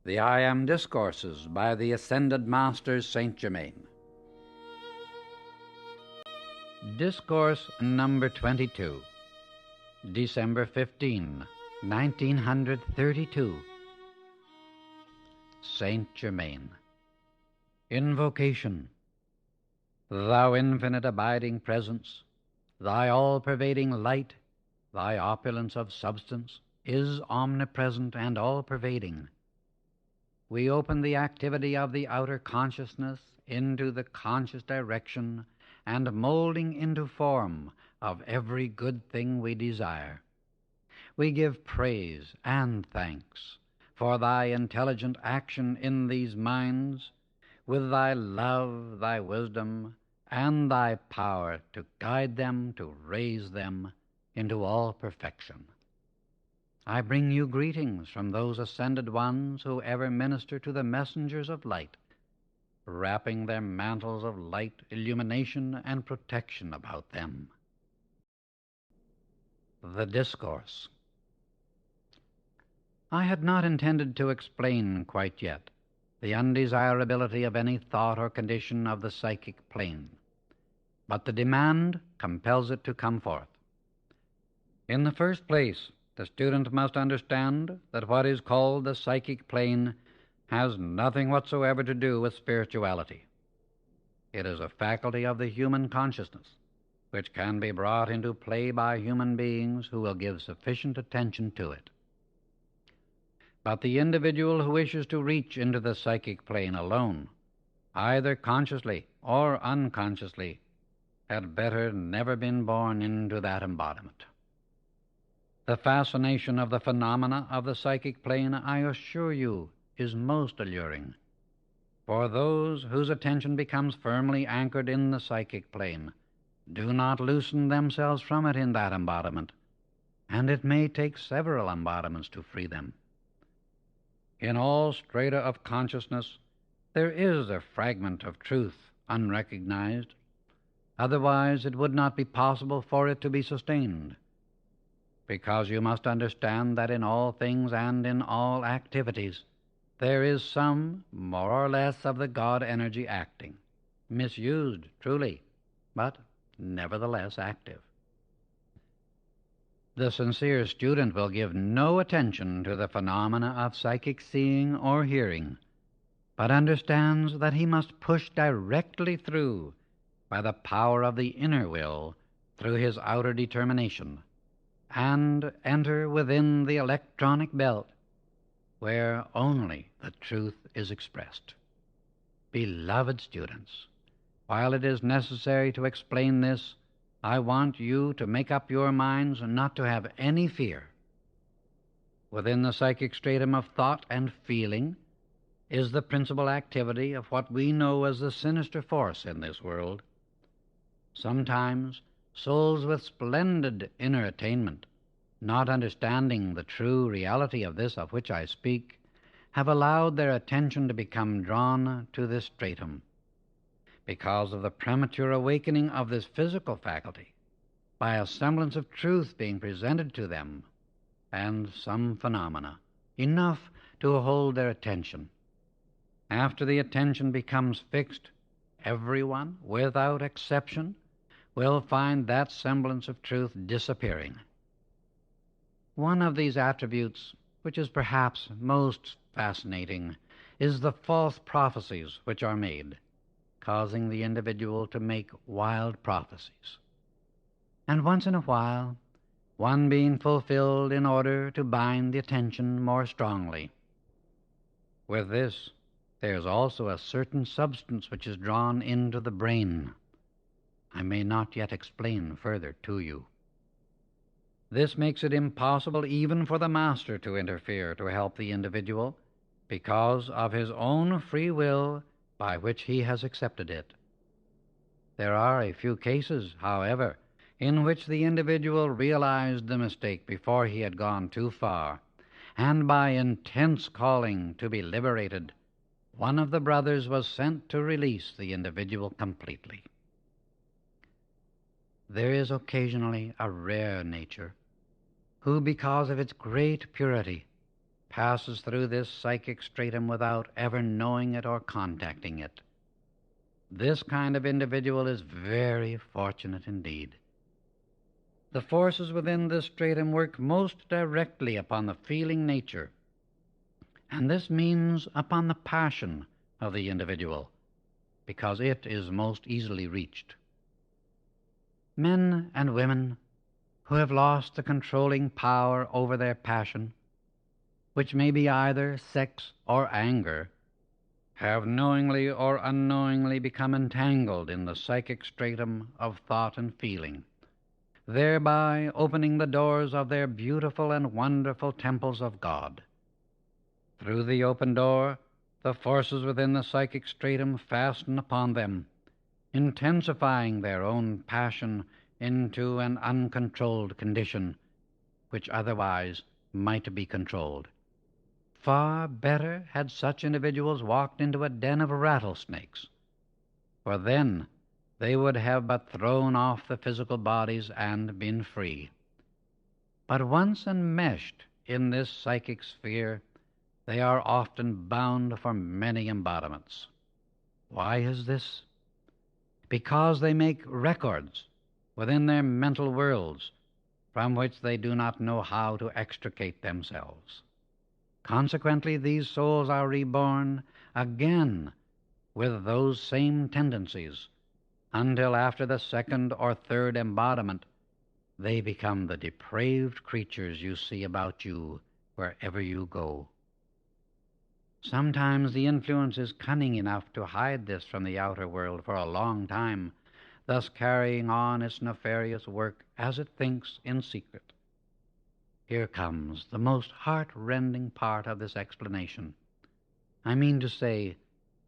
The I Am Discourses by the Ascended Master Saint Germain. Discourse number 22, December 15, 1932. Saint Germain. Invocation. Thou infinite abiding presence, thy all-pervading light, thy opulence of substance, is omnipresent and all-pervading. We open the activity of the outer consciousness into the conscious direction and molding into form of every good thing we desire. We give praise and thanks for thy intelligent action in these minds, with thy love, thy wisdom, and thy power to guide them, to raise them into all perfection. I bring you greetings from those ascended ones who ever minister to the messengers of light, wrapping their mantles of light, illumination, and protection about them. The Discourse. I had not intended to explain quite yet the undesirability of any thought or condition of the psychic plane, but the demand compels it to come forth. In the first place, the student must understand that what is called the psychic plane has nothing whatsoever to do with spirituality. It is a faculty of the human consciousness, which can be brought into play by human beings who will give sufficient attention to it. But the individual who wishes to reach into the psychic plane alone, either consciously or unconsciously, had better never been born into that embodiment. The fascination of the phenomena of the psychic plane, I assure you, is most alluring. For those whose attention becomes firmly anchored in the psychic plane do not loosen themselves from it in that embodiment, and it may take several embodiments to free them. In all strata of consciousness, there is a fragment of truth unrecognized. Otherwise, it would not be possible for it to be sustained, because you must understand that in all things and in all activities, there is some, more or less, of the God energy acting, misused, truly, but nevertheless active. The sincere student will give no attention to the phenomena of psychic seeing or hearing, but understands that he must push directly through by the power of the inner will through his outer determination, and enter within the electronic belt, where only the truth is expressed. Beloved students, while it is necessary to explain this, I want you to make up your minds not to have any fear. Within the psychic stratum of thought and feeling is the principal activity of what we know as the sinister force in this world. Sometimes souls with splendid inner attainment, not understanding the true reality of this of which I speak, have allowed their attention to become drawn to this stratum, because of the premature awakening of this physical faculty, by a semblance of truth being presented to them, and some phenomena, enough to hold their attention. After the attention becomes fixed, everyone, without exception, will find that semblance of truth disappearing. One of these attributes, which is perhaps most fascinating, is the false prophecies which are made, causing the individual to make wild prophecies, and once in a while one being fulfilled in order to bind the attention more strongly. With this, there is also a certain substance which is drawn into the brain. I may not yet explain further to you. This makes it impossible even for the master to interfere to help the individual, because of his own free will by which he has accepted it. There are a few cases, however, in which the individual realized the mistake before he had gone too far, and by intense calling to be liberated, one of the brothers was sent to release the individual completely. There is occasionally a rare nature who, because of its great purity, passes through this psychic stratum without ever knowing it or contacting it. This kind of individual is very fortunate indeed. The forces within this stratum work most directly upon the feeling nature, and this means upon the passion of the individual, because it is most easily reached. Men and women who have lost the controlling power over their passion, which may be either sex or anger, have knowingly or unknowingly become entangled in the psychic stratum of thought and feeling, thereby opening the doors of their beautiful and wonderful temples of God. Through the open door, the forces within the psychic stratum fasten upon them, intensifying their own passion into an uncontrolled condition, which otherwise might be controlled. Far better had such individuals walked into a den of rattlesnakes, for then they would have but thrown off the physical bodies and been free. But once enmeshed in this psychic sphere, they are often bound for many embodiments. Why is this? Because they make records within their mental worlds from which they do not know how to extricate themselves. Consequently, these souls are reborn again with those same tendencies, until after the second or third embodiment, they become the depraved creatures you see about you wherever you go. Sometimes the influence is cunning enough to hide this from the outer world for a long time, thus carrying on its nefarious work as it thinks in secret. Here comes the most heart-rending part of this explanation. I mean to say,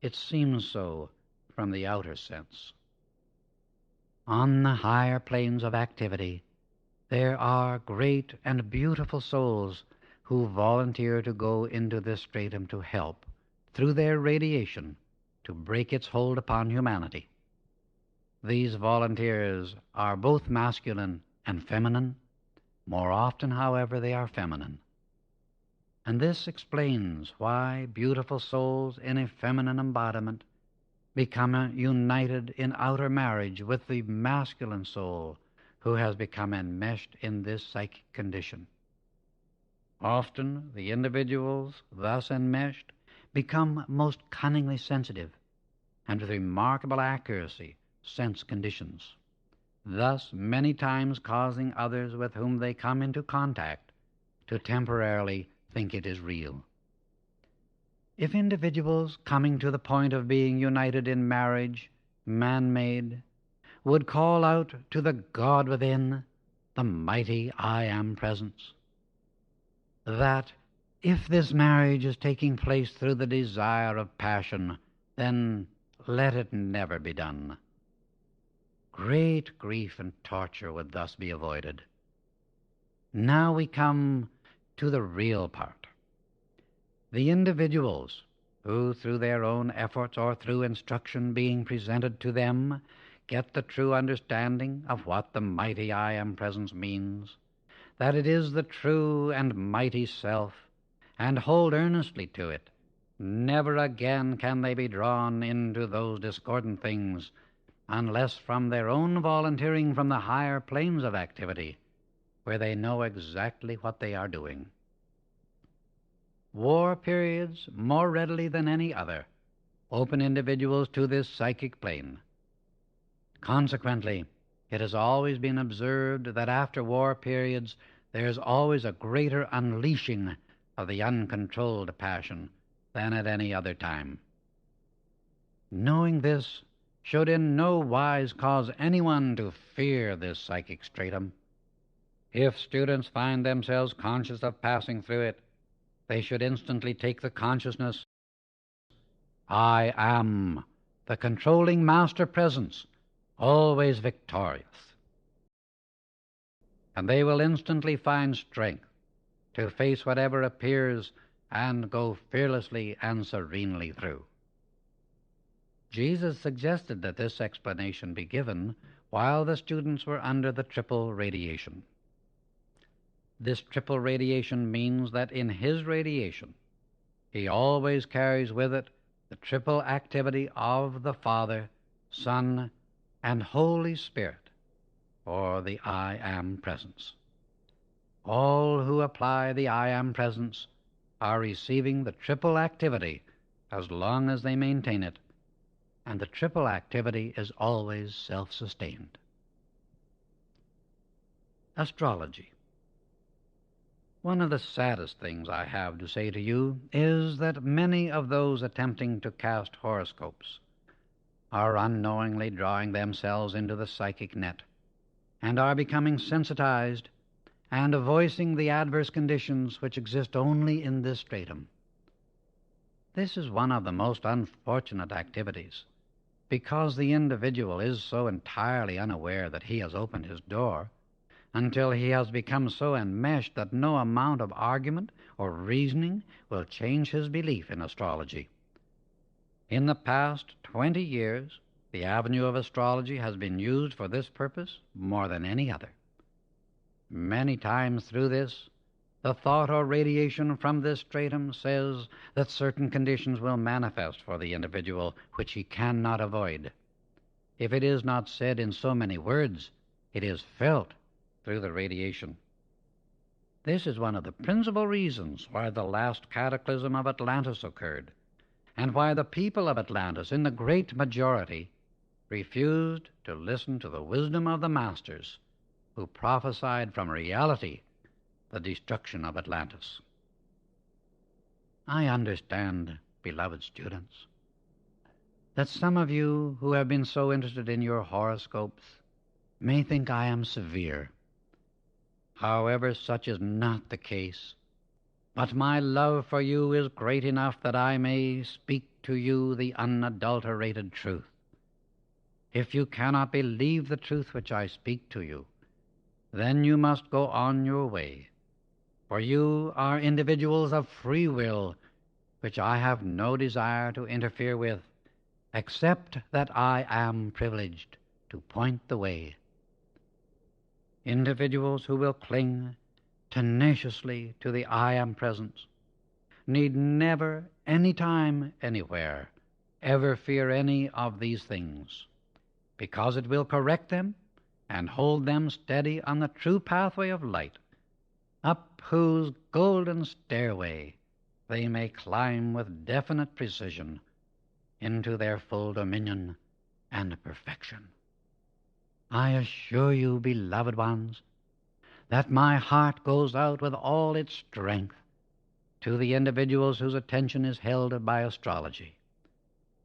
it seems so from the outer sense. On the higher planes of activity, there are great and beautiful souls who volunteer to go into this stratum to help, through their radiation, to break its hold upon humanity. These volunteers are both masculine and feminine. More often, however, they are feminine. And this explains why beautiful souls in a feminine embodiment become united in outer marriage with the masculine soul who has become enmeshed in this psychic condition. Often the individuals thus enmeshed become most cunningly sensitive, and with remarkable accuracy sense conditions, thus many times causing others with whom they come into contact to temporarily think it is real. If individuals coming to the point of being united in marriage, man-made, would call out to the God within, the mighty I Am Presence, that if this marriage is taking place through the desire of passion, then let it never be done. Great grief and torture would thus be avoided. Now we come to the real part. The individuals who, through their own efforts or through instruction being presented to them, get the true understanding of what the mighty I Am Presence means, that it is the true and mighty self, and hold earnestly to it, never again can they be drawn into those discordant things unless from their own volunteering from the higher planes of activity, where they know exactly what they are doing. War periods, more readily than any other, open individuals to this psychic plane. Consequently, it has always been observed that after war periods there is always a greater unleashing of the uncontrolled passion than at any other time. Knowing this should in no wise cause anyone to fear this psychic stratum. If students find themselves conscious of passing through it, they should instantly take the consciousness, I am the controlling master presence, always victorious. And they will instantly find strength to face whatever appears and go fearlessly and serenely through. Jesus suggested that this explanation be given while the students were under the triple radiation. This triple radiation means that in his radiation he always carries with it the triple activity of the Father, Son, and Holy Spirit, or the I Am Presence. All who apply the I Am Presence are receiving the triple activity as long as they maintain it, and the triple activity is always self-sustained. Astrology. One of the saddest things I have to say to you is that many of those attempting to cast horoscopes are unknowingly drawing themselves into the psychic net and are becoming sensitized and voicing the adverse conditions which exist only in this stratum. This is one of the most unfortunate activities, because the individual is so entirely unaware that he has opened his door until he has become so enmeshed that no amount of argument or reasoning will change his belief in astrology. In the past 20 years, the avenue of astrology has been used for this purpose more than any other. Many times through this, the thought or radiation from this stratum says that certain conditions will manifest for the individual which he cannot avoid. If it is not said in so many words, it is felt through the radiation. This is one of the principal reasons why the last cataclysm of Atlantis occurred, and why the people of Atlantis, in the great majority, refused to listen to the wisdom of the masters who prophesied from reality the destruction of Atlantis. I understand, beloved students, that some of you who have been so interested in your horoscopes may think I am severe. However, such is not the case, but my love for you is great enough that I may speak to you the unadulterated truth. If you cannot believe the truth which I speak to you, then you must go on your way, for you are individuals of free will, which I have no desire to interfere with, except that I am privileged to point the way. Individuals who will cling tenaciously to the I Am Presence need never, any time, anywhere, ever fear any of these things, because it will correct them and hold them steady on the true pathway of light, up whose golden stairway they may climb with definite precision into their full dominion and perfection. I assure you, beloved ones, that my heart goes out with all its strength to the individuals whose attention is held by astrology,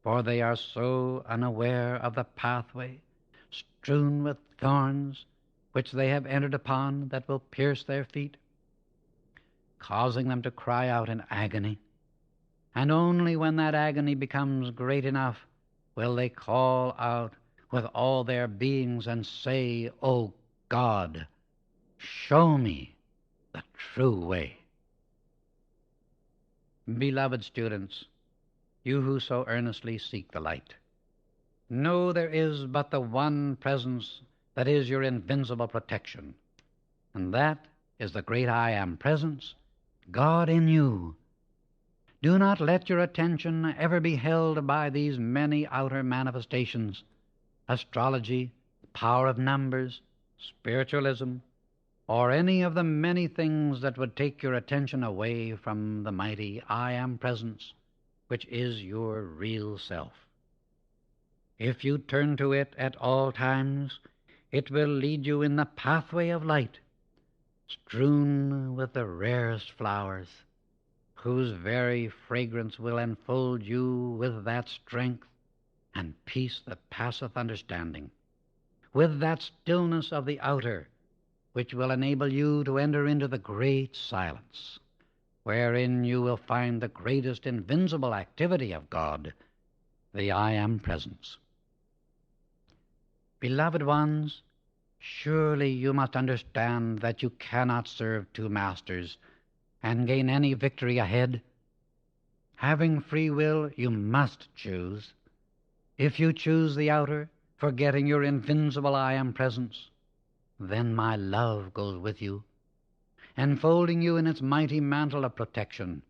for they are so unaware of the pathway strewn with thorns which they have entered upon that will pierce their feet, causing them to cry out in agony, and only when that agony becomes great enough will they call out with all their beings and say, "O God, show me the true way." Beloved students, you who so earnestly seek the light, know there is but the one presence that is your invincible protection, and that is the great I Am Presence, God in you. Do not let your attention ever be held by these many outer manifestations, astrology, power of numbers, spiritualism, or any of the many things that would take your attention away from the mighty I Am Presence, which is your real self. If you turn to it at all times, it will lead you in the pathway of light, strewn with the rarest flowers, whose very fragrance will enfold you with that strength and peace that passeth understanding, with that stillness of the outer, which will enable you to enter into the great silence, wherein you will find the greatest invincible activity of God, the I Am Presence. Beloved ones, surely you must understand that you cannot serve two masters and gain any victory ahead. Having free will, you must choose. If you choose the outer, forgetting your invincible I Am Presence, then my love goes with you. enfolding you in its mighty mantle of protection,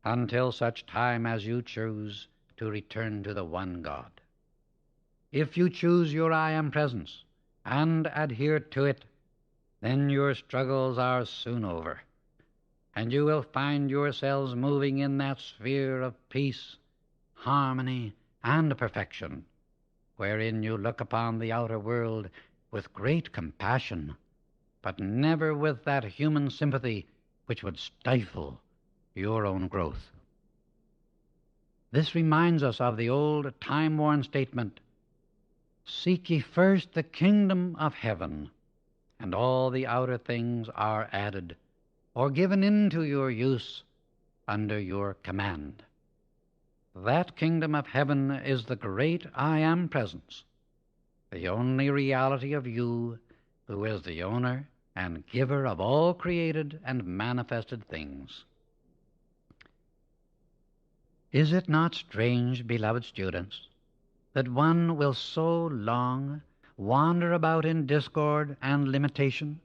until such time as you choose to return to the one God. If you choose your I Am presence and adhere to it, then your struggles are soon over, and you will find yourselves moving in that sphere of peace, harmony, and perfection, wherein you look upon the outer world with great compassion, but never with that human sympathy which would stifle your own growth. This reminds us of the old time-worn statement, "Seek ye first the kingdom of heaven, and all the outer things are added, or given into your use under your command." That kingdom of heaven is the great I Am presence, the only reality of you, who is the owner and giver of all created and manifested things. Is it not strange, beloved students, that one will so long wander about in discord and limitation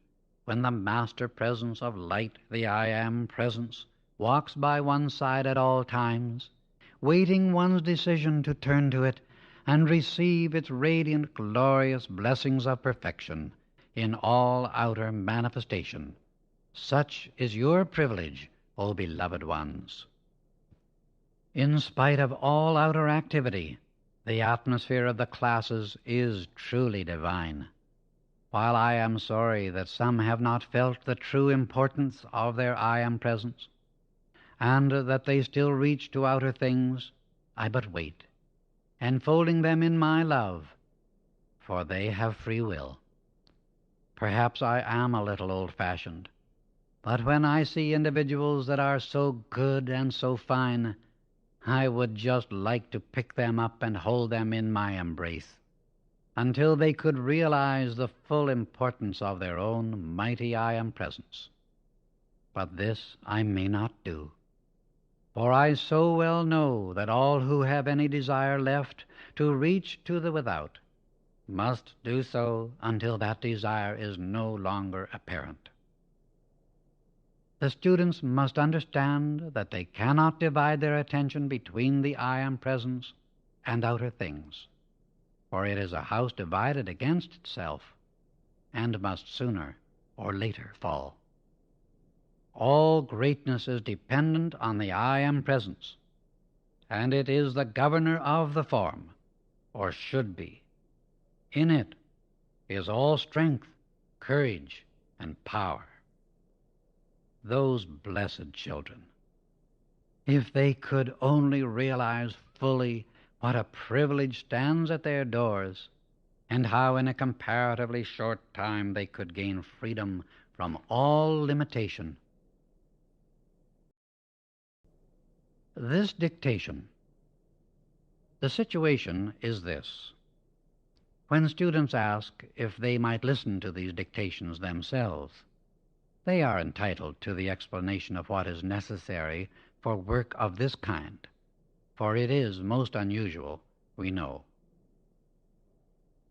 when the master presence of light, the I Am presence, walks by one's side at all times, waiting one's decision to turn to it and receive its radiant, glorious blessings of perfection in all outer manifestation? Such is your privilege, O beloved ones. In spite of all outer activity, the atmosphere of the classes is truly divine. While I am sorry that some have not felt the true importance of their I Am presence, and that they still reach to outer things, I but wait, enfolding them in my love, for they have free will. Perhaps I am a little old-fashioned, but when I see individuals that are so good and so fine, I would just like to pick them up and hold them in my embrace until they could realize the full importance of their own mighty I Am presence. But this I may not do, for I so well know that all who have any desire left to reach to the without must do so until that desire is no longer apparent. The students must understand that they cannot divide their attention between the I Am presence and outer things, for it is a house divided against itself and must sooner or later fall. All greatness is dependent on the I Am presence, and it is the governor of the form, or should be. In it is all strength, courage, and power. Those blessed children, if they could only realize fully what a privilege stands at their doors, and how in a comparatively short time they could gain freedom from all limitation. This dictation. The situation is this. When students ask if they might listen to these dictations themselves, they are entitled to the explanation of what is necessary for work of this kind, for it is most unusual, we know.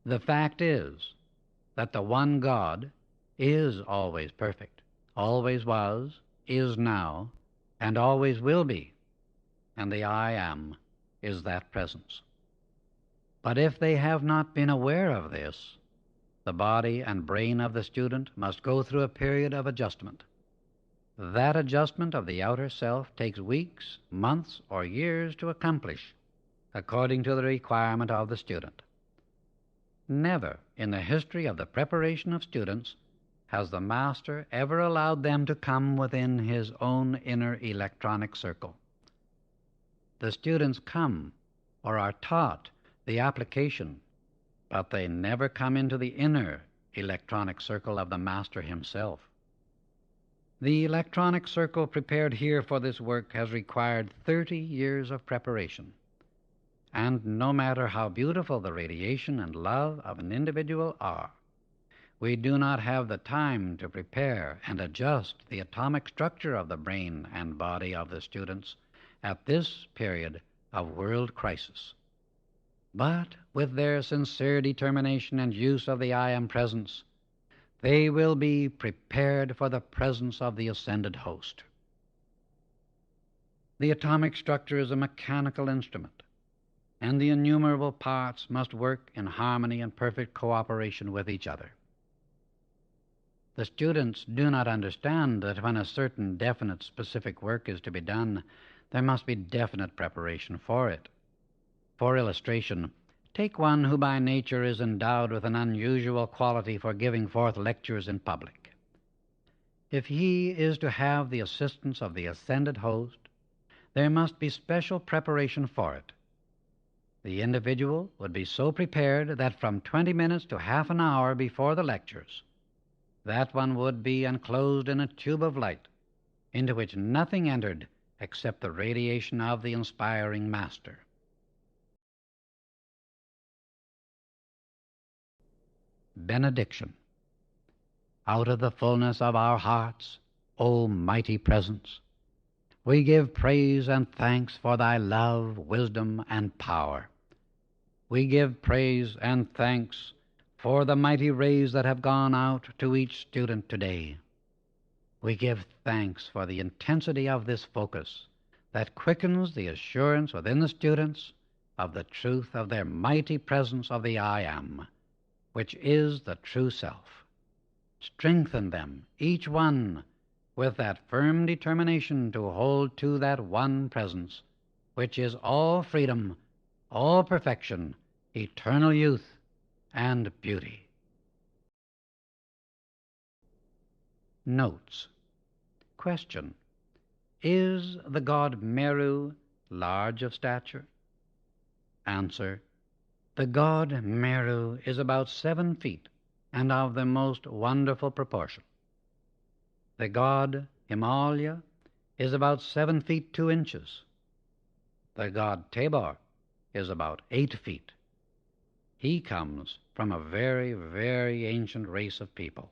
The fact is that the one God is always perfect, always was, is now, and always will be, and the I Am is that presence. But if they have not been aware of this, the body and brain of the student must go through a period of adjustment. That adjustment of the outer self takes weeks, months, or years to accomplish, according to the requirement of the student. Never in the history of the preparation of students has the master ever allowed them to come within his own inner electronic circle. The students come or are taught the application, but they never come into the inner electronic circle of the master himself. The electronic circle prepared here for this work has required 30 years of preparation, and no matter how beautiful the radiation and love of an individual are, we do not have the time to prepare and adjust the atomic structure of the brain and body of the students at this period of world crisis. But with their sincere determination and use of the I Am presence, They will be prepared for the presence of the ascended host. The atomic structure is a mechanical instrument, and the innumerable parts must work in harmony and perfect cooperation with each other. The students do not understand that when a certain definite specific work is to be done, there must be definite preparation for it. For illustration, take one who by nature is endowed with an unusual quality for giving forth lectures in public. If he is to have the assistance of the ascended host, there must be special preparation for it. The individual would be so prepared that from 20 minutes to half an hour before the lectures, that one would be enclosed in a tube of light into which nothing entered except the radiation of the inspiring master. Benediction. Out of the fullness of our hearts, O mighty presence, we give praise and thanks for thy love, wisdom, and power. We give praise and thanks for the mighty rays that have gone out to each student today. We give thanks for the intensity of this focus that quickens the assurance within the students of the truth of their mighty presence of the I Am, which is the true self. Strengthen them, each one, with that firm determination to hold to that one presence, which is all freedom, all perfection, eternal youth, and beauty. Notes. Question. Is the god Meru large of stature? Answer. The god Meru is about 7 feet and of the most wonderful proportion. The god Himalaya is about 7 feet 2 inches. The god Tabor is about 8 feet. He comes from a very, very ancient race of people.